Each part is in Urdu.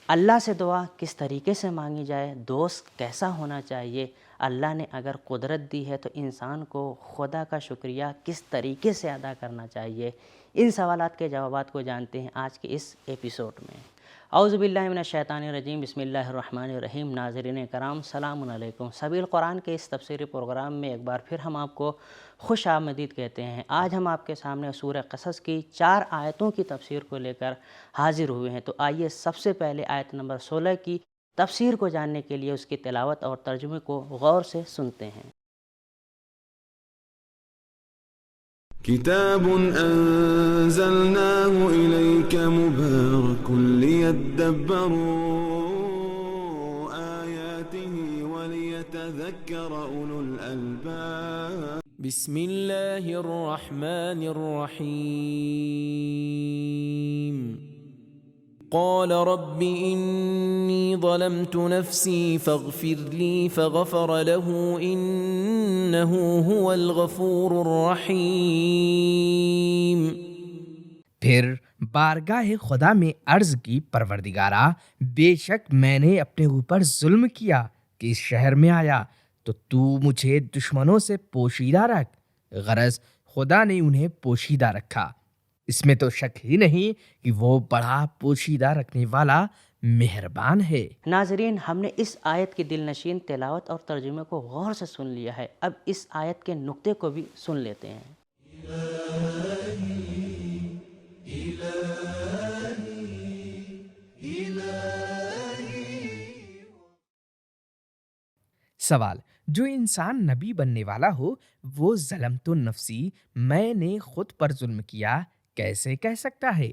اللہ سے دعا کس طریقے سے مانگی جائے، دوست کیسا ہونا چاہیے، اللہ نے اگر قدرت دی ہے تو انسان کو خدا کا شکریہ کس طریقے سے ادا کرنا چاہیے، ان سوالات کے جوابات کو جانتے ہیں آج کے اس ایپیسوڈ میں۔ اعوذ باللہ من الشیطان الرجیم، بسم اللہ الرحمن الرحیم۔ ناظرین کرام سلام علیکم۔ سبیل قرآن کے اس تفسیری پروگرام میں ایک بار پھر ہم آپ کو خوش آمدید کہتے ہیں۔ آج ہم آپ کے سامنے سورہ قصص کی 4 آیتوں کی تفسیر کو لے کر حاضر ہوئے ہیں، تو آئیے سب سے پہلے آیت نمبر 16 کی تفسیر کو جاننے کے لیے اس کی تلاوت اور ترجمے کو غور سے سنتے ہیں۔ كتاب أنزلناه إليك مبارك ليدبروا آياته وليتذكر أولو الألباب بسم اللہ الرحمن الرحیم قال رب انی ظلمت نفسی فاغفر لی فغفر له انه هو الغفور الرحیم۔ پھر بارگاہ خدا میں عرض کی، پروردگارا بے شک میں نے اپنے اوپر ظلم کیا کہ اس شہر میں آیا تو تو مجھے دشمنوں سے پوشیدہ رکھ۔ غرض خدا نے انہیں پوشیدہ رکھا، اس میں تو شک ہی نہیں کہ وہ بڑا پوشیدہ رکھنے والا مہربان ہے۔ ناظرین، ہم نے اس آیت کی دل نشین تلاوت اور ترجمے کو غور سے سن لیا ہے، اب اس آیت کے نقطے کو بھی سن لیتے ہیں۔ سوال: جو انسان نبی بننے والا ہو وہ ظلمت نفسی، میں نے خود پر ظلم کیا، کیسے کہہ سکتا ہے؟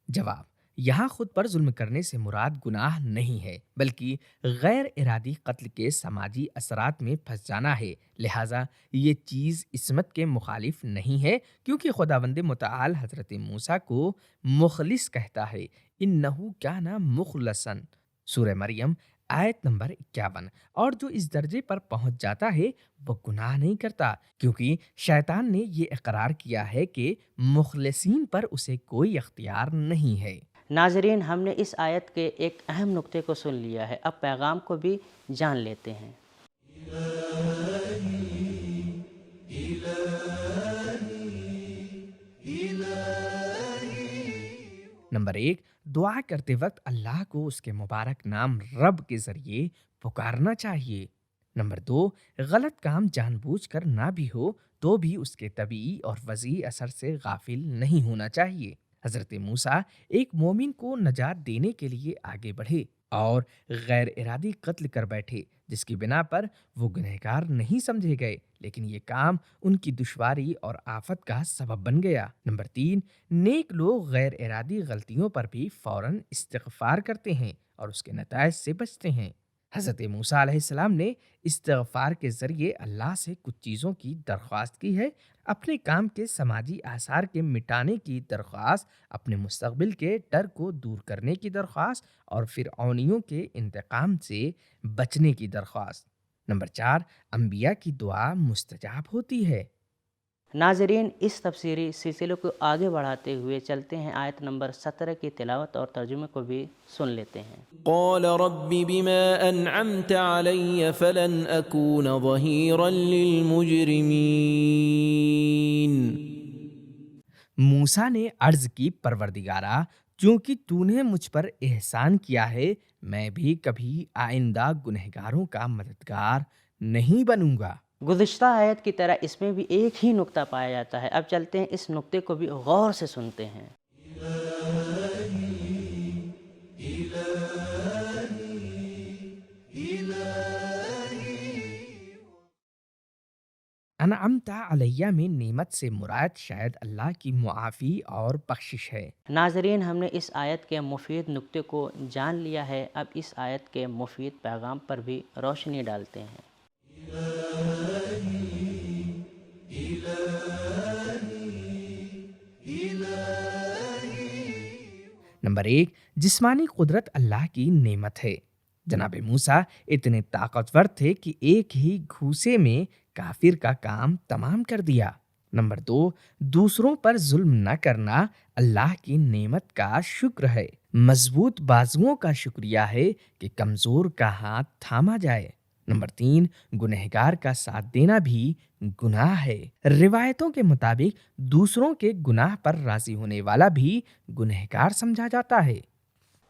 جواب: یہاں خود پر ظلم کرنے سے مراد گناہ نہیں ہے، بلکہ غیر ارادی قتل کے سماجی اثرات میں پھنس جانا ہے۔ لہٰذا یہ چیز عصمت کے مخالف نہیں ہے، کیونکہ خداوند متعال حضرت موسیٰ کو مخلص کہتا ہے، انہ کان مخلصا، سورہ مریم آیت نمبر 51۔ اور جو اس درجے پر پہنچ جاتا ہے وہ گناہ نہیں کرتا، کیونکہ شیطان نے یہ اقرار کیا ہے کہ مخلصین پر اسے کوئی اختیار نہیں ہے۔ ناظرین، ہم نے اس آیت کے ایک اہم نقطے کو سن لیا ہے، اب پیغام کو بھی جان لیتے ہیں۔ نمبر 1، دعا کرتے وقت اللہ کو اس کے مبارک نام رب کے ذریعے پکارنا چاہیے۔ نمبر 2، غلط کام جان بوجھ کر نہ بھی ہو تو بھی اس کے طبعی اور وضعی اثر سے غافل نہیں ہونا چاہیے۔ حضرت موسیٰ ایک مومن کو نجات دینے کے لیے آگے بڑھے اور غیر ارادی قتل کر بیٹھے، جس کی بنا پر وہ گنہگار نہیں سمجھے گئے، لیکن یہ کام ان کی دشواری اور آفت کا سبب بن گیا۔ نمبر 3، نیک لوگ غیر ارادی غلطیوں پر بھی فوراً استغفار کرتے ہیں اور اس کے نتائج سے بچتے ہیں۔ حضرت موسیٰ علیہ السلام نے استغفار کے ذریعے اللہ سے کچھ چیزوں کی درخواست کی ہے: اپنے کام کے سماجی آثار کے مٹانے کی درخواست، اپنے مستقبل کے ڈر کو دور کرنے کی درخواست، اور فرعونیوں کے انتقام سے بچنے کی درخواست۔ نمبر 4، انبیاء کی دعا مستجاب ہوتی ہے۔ ناظرین، اس تفسیری سلسلے کو آگے بڑھاتے ہوئے چلتے ہیں آیت نمبر 17 کی تلاوت اور ترجمے کو بھی سن لیتے ہیں۔ قال رب بما انعمت علی فلن اکون ظہیرا للمجرمین۔ موسیٰ نے عرض کی، پروردگارا چونکہ تو نے مجھ پر احسان کیا ہے، میں بھی کبھی آئندہ گنہگاروں کا مددگار نہیں بنوں گا۔ گزشتہ آیت کی طرح اس میں بھی ایک ہی نقطہ پایا جاتا ہے، اب چلتے ہیں اس نقطے کو بھی غور سے سنتے ہیں۔ انعمت علیہ میں نعمت سے مراد شاید اللہ کی معافی اور بخشش ہے۔ ناظرین، ہم نے اس آیت کے مفید نقطے کو جان لیا ہے، اب اس آیت کے مفید پیغام پر بھی روشنی ڈالتے ہیں۔ نمبر 1، جسمانی قدرت اللہ کی نعمت ہے۔ جناب موسیٰ اتنے طاقتور تھے کہ ایک ہی گھوسے میں کافر کا کام تمام کر دیا۔ نمبر 2، دوسروں پر ظلم نہ کرنا اللہ کی نعمت کا شکر ہے۔ مضبوط بازوؤں کا شکریہ ہے کہ کمزور کا ہاتھ تھاما جائے۔ نمبر 3، گنہگار کا ساتھ دینا بھی گناہ ہے۔ روایتوں کے مطابق دوسروں کے گناہ پر راضی ہونے والا بھی گنہگار سمجھا جاتا ہے۔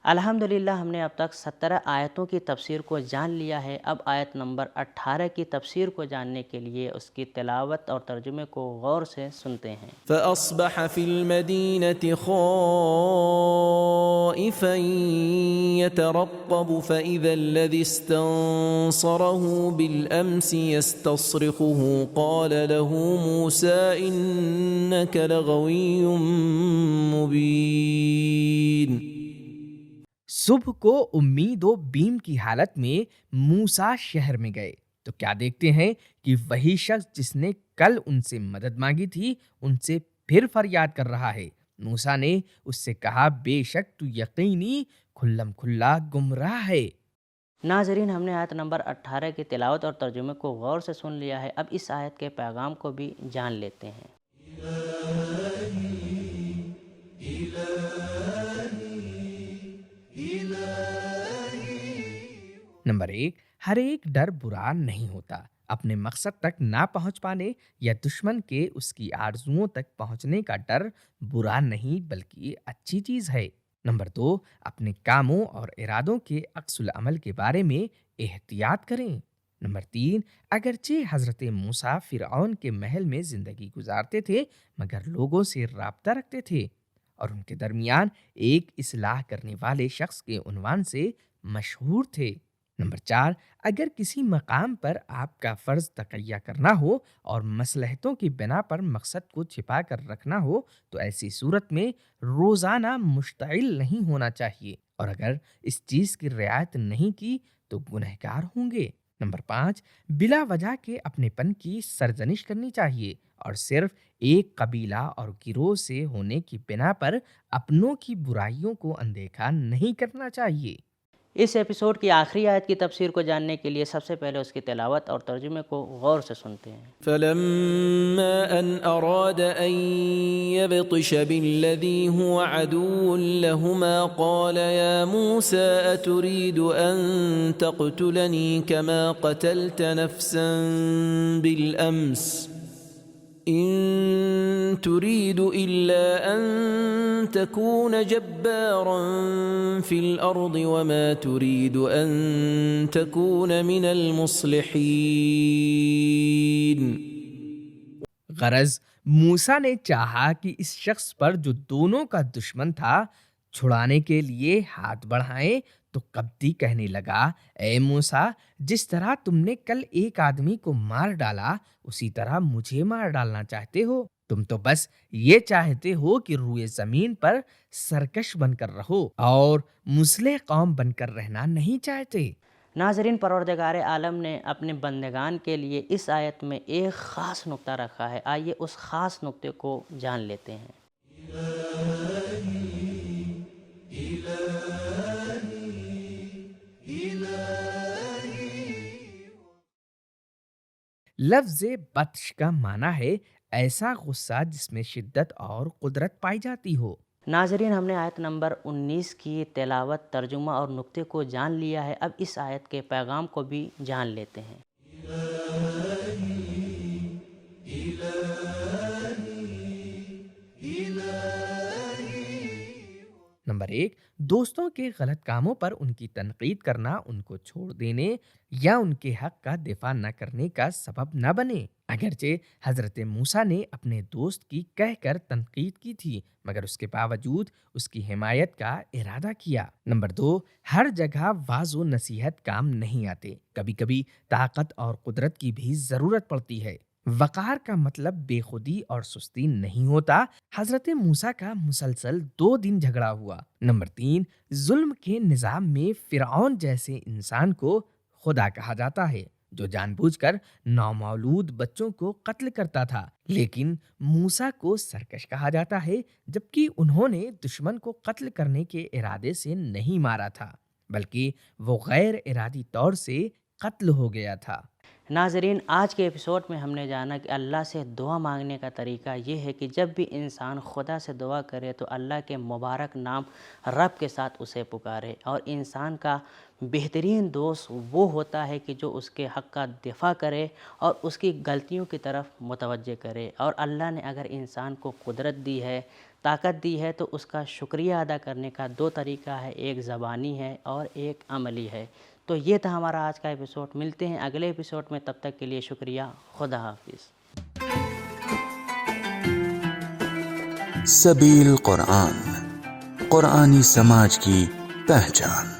الحمدللہ ہم نے اب تک 17 آیتوں کی تفسیر کو جان لیا ہے۔ اب آیت نمبر 18 کی تفسیر کو جاننے کے لیے اس کی تلاوت اور ترجمے کو غور سے سنتے ہیں۔ فأصبح في المدينة خائفا يترقب فإذا الذي استنصره بالأمس يستصرخه قال له موسى إنك لغوي مبين۔ صبح کو امید و بیم کی حالت میں موسیٰ شہر میں گئے تو کیا دیکھتے ہیں کہ وہی شخص جس نے کل ان سے مدد مانگی تھی ان سے پھر فریاد کر رہا ہے۔ موسیٰ نے اس سے کہا بے شک تو یقینی کھلم کھلا گمراہ ہے۔ ناظرین، ہم نے آیت نمبر 18 کی تلاوت اور ترجمے کو غور سے سن لیا ہے۔ اب اس آیت کے پیغام کو بھی جان لیتے ہیں۔ نمبر 1، ہر ایک ڈر برا نہیں ہوتا۔ اپنے مقصد تک نہ پہنچ پانے یا دشمن کے اس کی آرزوؤں تک پہنچنے کا ڈر برا نہیں بلکہ اچھی چیز ہے۔ نمبر 2، اپنے کاموں اور ارادوں کے عکس العمل کے بارے میں احتیاط کریں۔ نمبر 3، اگرچہ حضرت موسیٰ فرعون کے محل میں زندگی گزارتے تھے مگر لوگوں سے رابطہ رکھتے تھے اور ان کے درمیان ایک اصلاح کرنے والے شخص کے عنوان سے مشہور تھے۔ نمبر 4، اگر کسی مقام پر آپ کا فرض تقیہ کرنا ہو اور مصلحتوں کی بنا پر مقصد کو چھپا کر رکھنا ہو تو ایسی صورت میں روزانہ مشتعل نہیں ہونا چاہیے، اور اگر اس چیز کی رعایت نہیں کی تو گنہگار ہوں گے۔ نمبر 5، بلا وجہ کے اپنے پن کی سرزنش کرنی چاہیے اور صرف ایک قبیلہ اور گروہ سے ہونے کی بنا پر اپنوں کی برائیوں کو اندیکھا نہیں کرنا چاہیے۔ اس ایپیسوڈ کی آخری آیت کی تفسیر کو جاننے کے لیے سب سے پہلے اس کی تلاوت اور ترجمے کو غور سے سنتے ہیں۔ فلما أن أراد أن يبطش بالذي هو عدو لهما قال يا موسى أتريد أن تقتلني كما قتلت نفسا بالأمس إن تريد إلا أن تكون جبارا في الأرض وما تريد أن تكون من المصلحين۔ غرض موسیٰ نے چاہا کہ اس شخص پر جو دونوں کا دشمن تھا چھڑانے کے لیے ہاتھ بڑھائیں تو قبطی کہنے لگا اے موسیٰ، جس طرح تم نے کل ایک آدمی کو مار ڈالا اسی طرح مجھے مار ڈالنا چاہتے ہو۔ تم تو بس یہ چاہتے ہو کہ روئے زمین پر سرکش بن کر رہو اور مصلح قوم بن کر رہنا نہیں چاہتے۔ ناظرین، پروردگار عالم نے اپنے بندگان کے لیے اس آیت میں ایک خاص نقطہ رکھا ہے۔ آئیے اس خاص نقطے کو جان لیتے ہیں۔ لفظ بطش کا معنی ہے ایسا غصہ جس میں شدت اور قدرت پائی جاتی ہو۔ ناظرین، ہم نے آیت نمبر 19 کی تلاوت، ترجمہ اور نقطے کو جان لیا ہے۔ اب اس آیت کے پیغام کو بھی جان لیتے ہیں۔ نمبر 1، دوستوں کے غلط کاموں پر ان کی تنقید کرنا ان کو چھوڑ دینے یا ان کے حق کا دفاع نہ کرنے کا سبب نہ بنے۔ اگرچہ حضرت موسیٰ نے اپنے دوست کی کہہ کر تنقید کی تھی مگر اس کے باوجود اس کی حمایت کا ارادہ کیا۔ نمبر 2، ہر جگہ واعظ و نصیحت کام نہیں آتے، کبھی کبھی طاقت اور قدرت کی بھی ضرورت پڑتی ہے۔ وقار کا مطلب بے خودی اور سستی نہیں ہوتا۔ حضرت موسیٰ کا مسلسل 2 دن جھگڑا ہوا۔ نمبر 3، ظلم کے نظام میں فرعون جیسے انسان کو خدا کہا جاتا ہے جو جان بوجھ کر نومولود بچوں کو قتل کرتا تھا، لیکن موسیٰ کو سرکش کہا جاتا ہے جبکہ انہوں نے دشمن کو قتل کرنے کے ارادے سے نہیں مارا تھا بلکہ وہ غیر ارادی طور سے قتل ہو گیا تھا۔ ناظرین، آج کے ایپیسوڈ میں ہم نے جانا کہ اللہ سے دعا مانگنے کا طریقہ یہ ہے کہ جب بھی انسان خدا سے دعا کرے تو اللہ کے مبارک نام رب کے ساتھ اسے پکارے، اور انسان کا بہترین دوست وہ ہوتا ہے کہ جو اس کے حق کا دفاع کرے اور اس کی غلطیوں کی طرف متوجہ کرے۔ اور اللہ نے اگر انسان کو قدرت دی ہے، طاقت دی ہے، تو اس کا شکریہ ادا کرنے کا دو طریقہ ہے، ایک زبانی ہے اور ایک عملی ہے۔ تو یہ تھا ہمارا آج کا ایپیسوڈ، ملتے ہیں اگلے ایپیسوڈ میں، تب تک کے لیے شکریہ، خدا حافظ۔ سبیل قرآن، قرآنی سماج کی پہچان۔